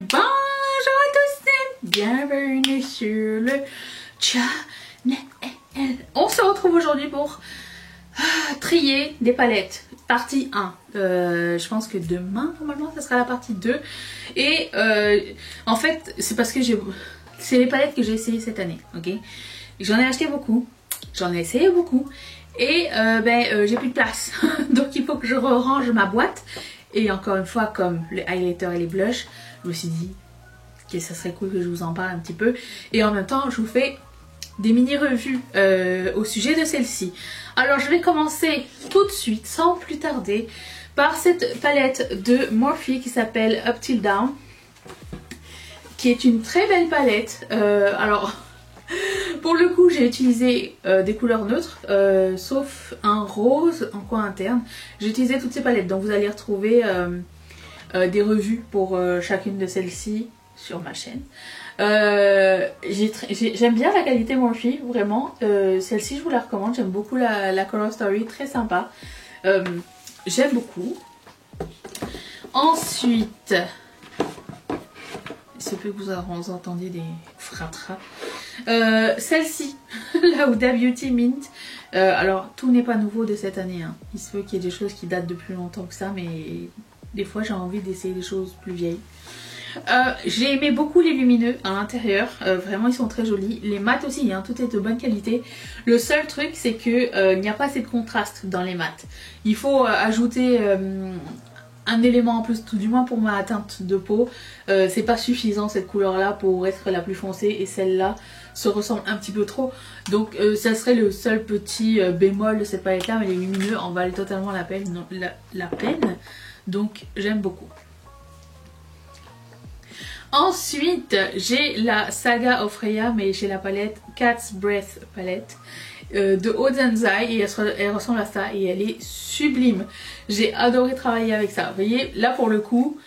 Bonjour à tous et bienvenue sur le channel. On se retrouve aujourd'hui pour trier des palettes. Partie 1. Je pense que demain, normalement, ça sera la partie 2. Et en fait, c'est parce que c'est les palettes que j'ai essayées cette année. Ok, j'en ai acheté beaucoup. J'en ai essayé beaucoup. Et j'ai plus de place. Donc il faut que je range ma boîte. Et encore une fois, comme les highlighters et les blushs, je me suis dit que ça serait cool que je vous en parle un petit peu. Et en même temps, je vous fais des mini-revues au sujet de celle-ci. Alors je vais commencer tout de suite, sans plus tarder, par cette palette de Morphe qui s'appelle Up Till Down. Qui est une très belle palette. Alors... Pour le coup, j'ai utilisé des couleurs neutres, sauf un rose en coin interne. J'ai utilisé toutes ces palettes, donc vous allez retrouver des revues pour chacune de celles-ci sur ma chaîne. J'aime bien la qualité Morphe, vraiment. Celle-ci, je vous la recommande. J'aime beaucoup la Color Story, très sympa. J'aime beaucoup. Ensuite... il se peut que vous entendiez des fratras. Celle-ci, la Huda Beauty Mint. Alors, tout n'est pas nouveau de cette année. Hein. Il se peut qu'il y ait des choses qui datent de plus longtemps que ça, mais des fois j'ai envie d'essayer des choses plus vieilles. J'ai aimé beaucoup les lumineux à l'intérieur. Vraiment, ils sont très jolis. Les mats aussi, hein, tout est de bonne qualité. Le seul truc, c'est que il n'y a pas assez de contraste dans les mats. Il faut ajouter... un élément en plus, tout du moins pour ma teinte de peau, c'est pas suffisant cette couleur là pour être la plus foncée et celle-là se ressemble un petit peu trop, donc ça serait le seul petit bémol de cette palette là, mais les lumineux en valent totalement la peine, donc j'aime beaucoup. Ensuite j'ai la Saga of Freya, mais j'ai la palette Cat's Breath palette de Odzenzai, et elle ressemble à ça et elle est sublime. J'ai adoré travailler avec ça. Vous voyez, là pour le coup,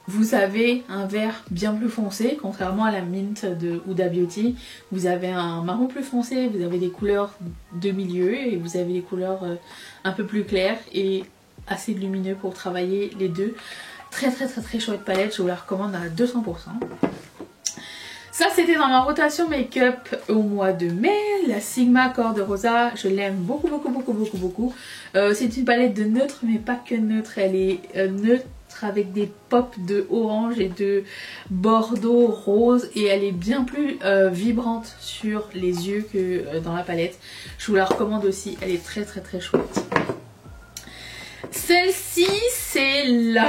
vous avez un vert bien plus foncé, contrairement à la Mint de Huda Beauty. Vous avez un marron plus foncé, vous avez des couleurs de milieu et vous avez des couleurs un peu plus claires et assez lumineux pour travailler les deux. Très chouette palette, je vous la recommande à 200%. Ça, c'était dans ma rotation make-up au mois de mai. La Sigma Corde Rosa, je l'aime beaucoup. C'est une palette de neutre, mais pas que neutre. Elle est neutre avec des pops de orange et de bordeaux rose. Et elle est bien plus vibrante sur les yeux que dans la palette. Je vous la recommande aussi. Elle est très chouette. Celle-ci, c'est la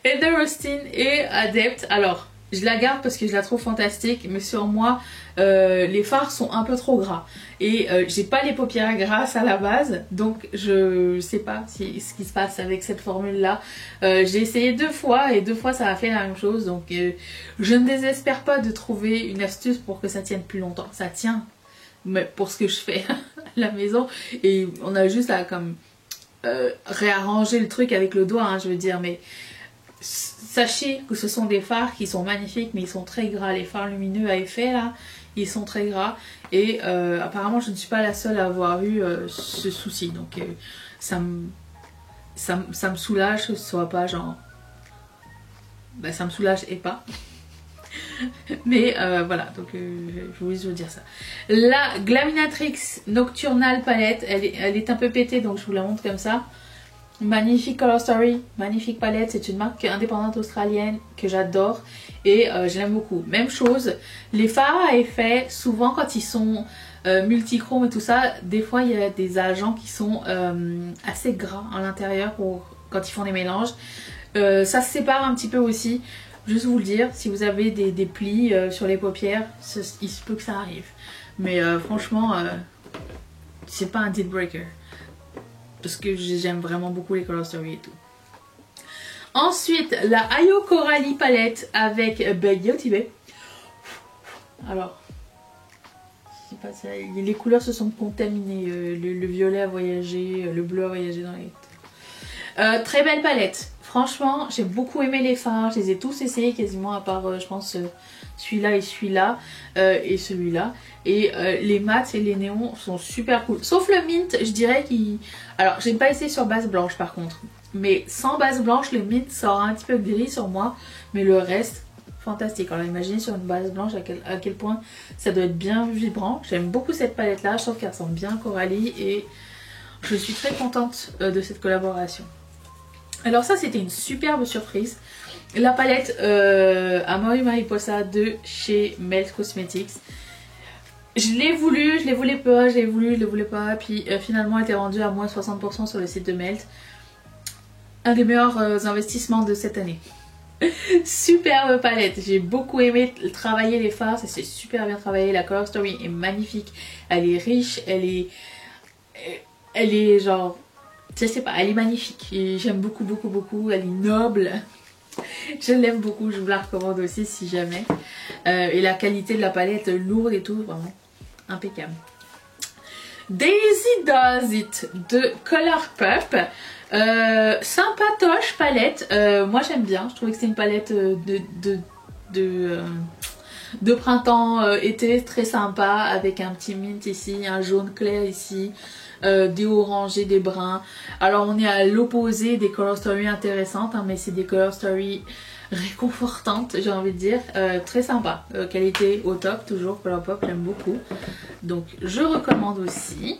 Heather Austin et Adept. Alors... je la garde parce que je la trouve fantastique, mais sur moi, les fards sont un peu trop gras. Et j'ai pas les paupières grasses à la base, donc je sais pas ce qui se passe avec cette formule-là. J'ai essayé 2 fois et 2 fois ça a fait la même chose, donc je ne désespère pas de trouver une astuce pour que ça tienne plus longtemps. Ça tient, mais pour ce que je fais à la maison, et on a juste à comme réarranger le truc avec le doigt, hein, je veux dire, mais... sachez que ce sont des fards qui sont magnifiques, mais ils sont très gras. Les fards lumineux à effet là, ils sont très gras. Et apparemment je ne suis pas la seule à avoir eu ce souci. Donc ça me soulage que ce soit pas genre... bah, ça me soulage et pas. Mais voilà, donc je voulais vous dire ça. La Glaminatrix Nocturnal Palette, elle est un peu pétée, donc je vous la montre comme ça. Magnifique Color Story, magnifique palette, c'est une marque indépendante australienne que j'adore et je l'aime beaucoup. Même chose, les fards à effet, souvent quand ils sont multichromes et tout ça, des fois il y a des agents qui sont assez gras à l'intérieur quand ils font des mélanges. Ça se sépare un petit peu aussi, juste vous le dire, si vous avez des plis sur les paupières, il se peut que ça arrive. Mais franchement, c'est pas un deal breaker. Parce que j'aime vraiment beaucoup les Color Story et tout. Ensuite, la Ayo Coralie palette avec Baguio Tibet. Alors, je sais pas, les couleurs se sont contaminées. Le violet a voyagé, le bleu a voyagé dans les... très belle palette. Franchement, j'ai beaucoup aimé les fards. Je les ai tous essayés quasiment, à part, je pense, celui-là et celui-là. Et celui-là. Et les mats et les néons sont super cool. Sauf le mint, je dirais qu'il... Alors, j'ai pas essayé sur base blanche par contre. Mais sans base blanche, le mint sort un petit peu gris sur moi. Mais le reste, fantastique. Alors imaginez sur une base blanche à quel point ça doit être bien vibrant. J'aime beaucoup cette palette là, je trouve qu'elle ressemble bien à Coralie et je suis très contente de cette collaboration. Alors ça c'était une superbe surprise. La palette Amor y Mariposa de chez Melt Cosmetics. Je l'ai voulu, je les voulais pas, je l'ai voulu, je les voulais pas. Puis finalement elle était rendue à moins 60% sur le site de Melt. Un des meilleurs investissements de cette année. Superbe palette, j'ai beaucoup aimé travailler les fards, ça s'est super bien travaillé, la color story est magnifique, elle est riche, elle est genre, je sais pas, elle est magnifique, j'aime beaucoup beaucoup beaucoup, elle est noble, je l'aime beaucoup, je vous la recommande aussi si jamais, et la qualité de la palette lourde et tout, vraiment impeccable. Daisy Does It de Colourpop. Sympatoche palette, moi j'aime bien, je trouvais que c'est une palette de printemps été très sympa avec un petit mint ici, un jaune clair ici, des orangés, des bruns. Alors on est à l'opposé des color story intéressantes hein, mais c'est des color story réconfortantes j'ai envie de dire, très sympa, qualité au top toujours, Colourpop j'aime beaucoup donc je recommande aussi.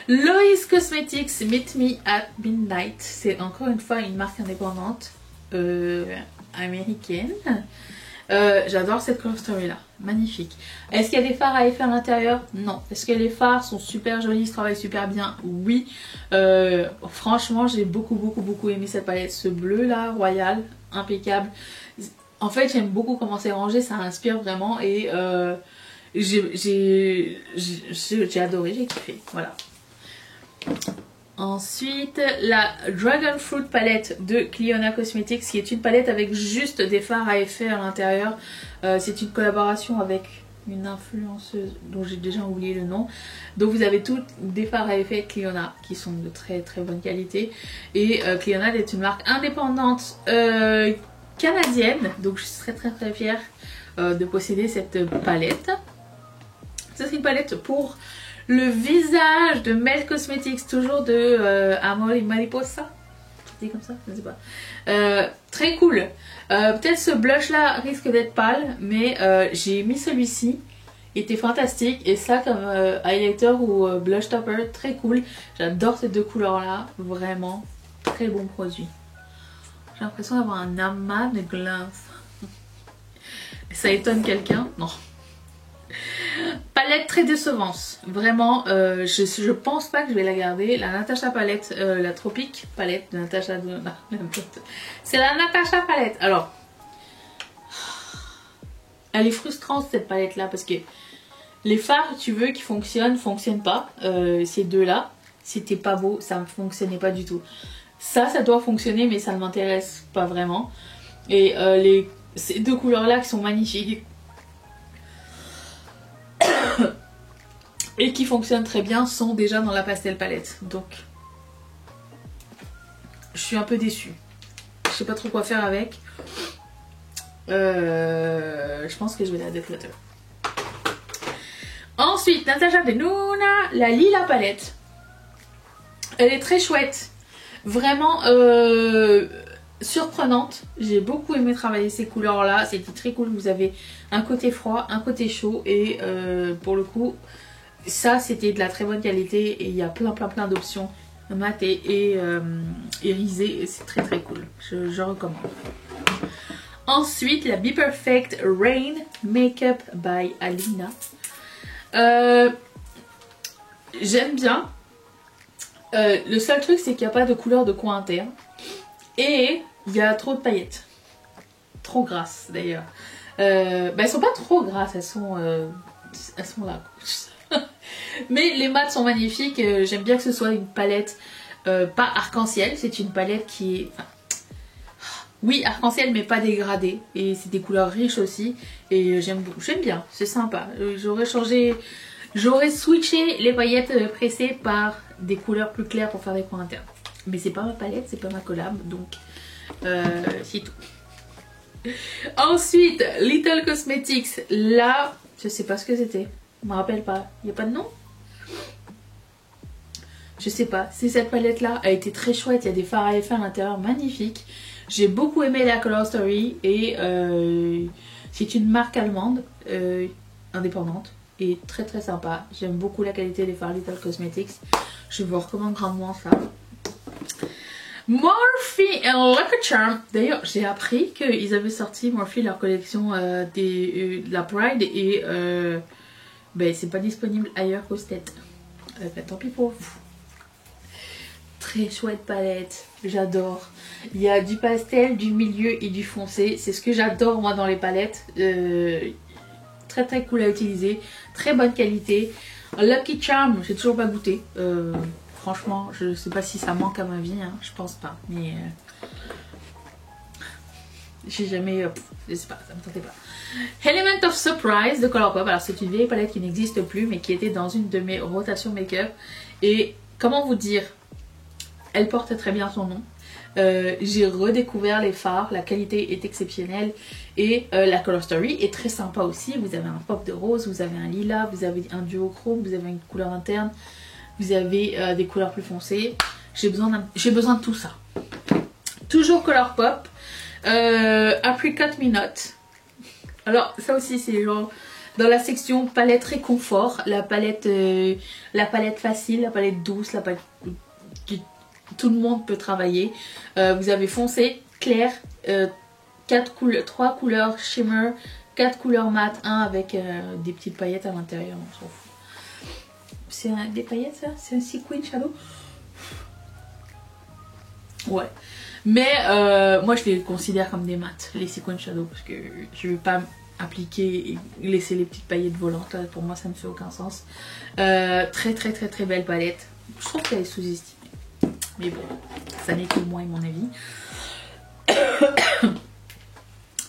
Lois Cosmetics Meet Me at Midnight, c'est encore une fois une marque indépendante américaine. J'adore cette color story là, magnifique. Est-ce qu'il y a des fards à effet à l'intérieur? Non. Est-ce que les fards sont super jolis, ils se travaillent super bien? Oui. Franchement j'ai beaucoup aimé cette palette, ce bleu là, royal, impeccable. En fait j'aime beaucoup comment c'est rangé, ça inspire vraiment et j'ai adoré, j'ai kiffé, voilà. Ensuite, la Dragon Fruit palette de Clionadh Cosmetics, qui est une palette avec juste des fards à effet à l'intérieur. C'est une collaboration avec une influenceuse dont j'ai déjà oublié le nom. Donc vous avez toutes des fards à effet Clionadh qui sont de très bonne qualité. Et Clionadh est une marque indépendante canadienne. Donc je suis très fière de posséder cette palette. Ça c'est une palette pour le visage de Melt Cosmetics, toujours de Amor y Mariposa. C'est comme ça, je ne sais pas. Très cool. Peut-être ce blush là risque d'être pâle, mais j'ai mis celui-ci. Il était fantastique. Et ça comme highlighter ou blush topper, très cool. J'adore ces deux couleurs là. Vraiment, très bon produit. J'ai l'impression d'avoir un amas de glace. Ça étonne quelqu'un? Non. Palette très décevance, vraiment, je pense pas que je vais la garder. La Natasha palette, la Tropique palette de Natasha, c'est la Natasha palette. Alors, elle est frustrante cette palette là parce que les fards tu veux qui fonctionnent pas. Ces deux là, c'était pas beau, ça ne fonctionnait pas du tout. Ça doit fonctionner mais ça ne m'intéresse pas vraiment. Et ces deux couleurs là qui sont magnifiques et qui fonctionnent très bien sont déjà dans la pastel palette, donc je suis un peu déçue, je sais pas trop quoi faire avec. Je pense que je vais la déclutter. Ensuite Natasha Denona, la Lila palette, elle est très chouette, vraiment surprenante. J'ai beaucoup aimé travailler ces couleurs là, c'était très cool. Vous avez un côté froid, un côté chaud et pour le coup ça c'était de la très bonne qualité et il y a plein d'options mat et irisées et c'est très cool, je recommande. Ensuite la Be Perfect Rain Makeup by Alina, j'aime bien. Le seul truc c'est qu'il n'y a pas de couleur de coin interne et il y a trop de paillettes, trop grasses d'ailleurs. Elles sont pas trop grasses, elles sont là. Mais les mats sont magnifiques, j'aime bien que ce soit une palette pas arc-en-ciel, c'est une palette qui est... oui arc-en-ciel mais pas dégradée et c'est des couleurs riches aussi et j'aime bien, c'est sympa. J'aurais switché les paillettes pressées par des couleurs plus claires pour faire des coins internes. Mais c'est pas ma palette, c'est pas ma collab, donc c'est tout. Ensuite, Little Cosmetics, là, je sais pas ce que c'était, je me rappelle pas, il n'y a pas de nom? je sais pas, c'est cette palette là, elle était très chouette, il y a des fards à effet à l'intérieur magnifiques. J'ai beaucoup aimé la Color Story et c'est une marque allemande indépendante et très très sympa. J'aime beaucoup la qualité des fards Little Cosmetics, je vous recommande grandement ça. Morphe and Lucky Charm. D'ailleurs, j'ai appris qu'ils avaient sorti Morphe, leur collection de la Pride, et ben, c'est pas disponible ailleurs qu'aux States. Ben, tant pis pour vous. Très chouette palette, j'adore. Il y a du pastel, du milieu et du foncé. C'est ce que j'adore moi dans les palettes. Très très cool à utiliser, très bonne qualité. Lucky Charm, j'ai toujours pas goûté. Franchement, je sais pas si ça manque à ma vie, hein, je pense pas. Mais j'ai jamais, je sais pas, ça me tentait pas. Element of Surprise de Colourpop. Alors c'est une vieille palette qui n'existe plus, mais qui était dans une de mes rotations make-up. Et comment vous dire, elle porte très bien son nom. J'ai redécouvert les fards, la qualité est exceptionnelle et la Color Story est très sympa aussi. Vous avez un pop de rose, vous avez un lilas, vous avez un duochrome, vous avez une couleur interne. Vous avez des couleurs plus foncées. J'ai besoin de tout ça. Toujours Colourpop. Apricot Minot. Alors ça aussi c'est genre dans la section palette réconfort. La palette facile, la palette douce, la palette que tout le monde peut travailler. Vous avez foncé, clair, 3 couleurs shimmer, 4 couleurs mat, 1 avec des petites paillettes à l'intérieur. On s'en fout. C'est des paillettes ça? C'est un sequin shadow? Ouais. Mais moi je les considère comme des mats, les sequin shadow, parce que je vais pas appliquer et laisser les petites paillettes volantes. Pour moi ça ne fait aucun sens. Très très très très belle palette. Je trouve qu'elle est sous-estimée. Mais bon, ça n'est que moi et mon avis.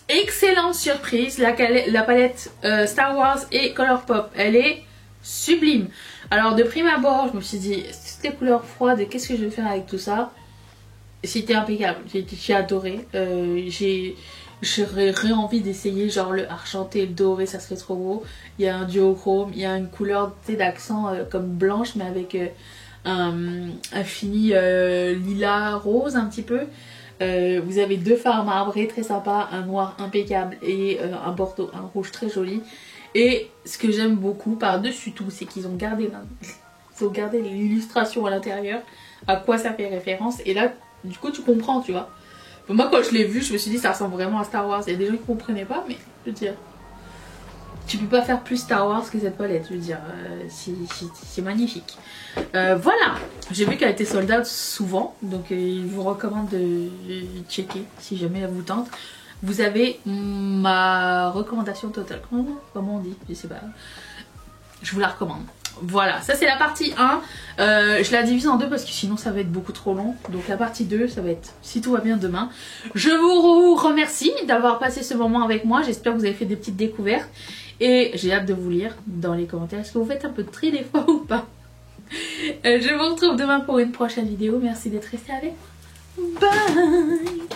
Excellente surprise, la palette Star Wars et Colourpop, elle est sublime. Alors de prime abord, je me suis dit, toutes les couleurs froides, qu'est-ce que je vais faire avec tout ça? C'était impeccable, j'ai adoré. J'aurais envie d'essayer genre le argenté et le doré, ça serait trop beau. Il y a un duochrome, il y a une couleur d'accent comme blanche mais avec un fini lilas rose un petit peu. Vous avez 2 fards marbrés très sympa, un noir impeccable et un bordeaux, un rouge très joli. Et ce que j'aime beaucoup par-dessus tout, c'est qu'ils ont gardé l'illustration à l'intérieur, à quoi ça fait référence. Et là, du coup, tu comprends, tu vois. Moi, quand je l'ai vu, je me suis dit, ça ressemble vraiment à Star Wars. Il y a des gens qui ne comprenaient pas, mais je veux dire, tu peux pas faire plus Star Wars que cette palette. Je veux dire, c'est magnifique. Voilà, j'ai vu qu'elle était sold out souvent, donc je vous recommande de checker si jamais elle vous tente. Vous avez ma recommandation totale. Comment on dit? Je sais pas. Je vous la recommande. Voilà, ça c'est la partie 1. Je la divise en 2 parce que sinon ça va être beaucoup trop long. Donc la partie 2, ça va être, si tout va bien, demain. Je vous remercie d'avoir passé ce moment avec moi. J'espère que vous avez fait des petites découvertes. Et j'ai hâte de vous lire dans les commentaires. Est-ce que vous faites un peu de tri des fois ou pas? Je vous retrouve demain pour une prochaine vidéo. Merci d'être resté avec moi. Bye.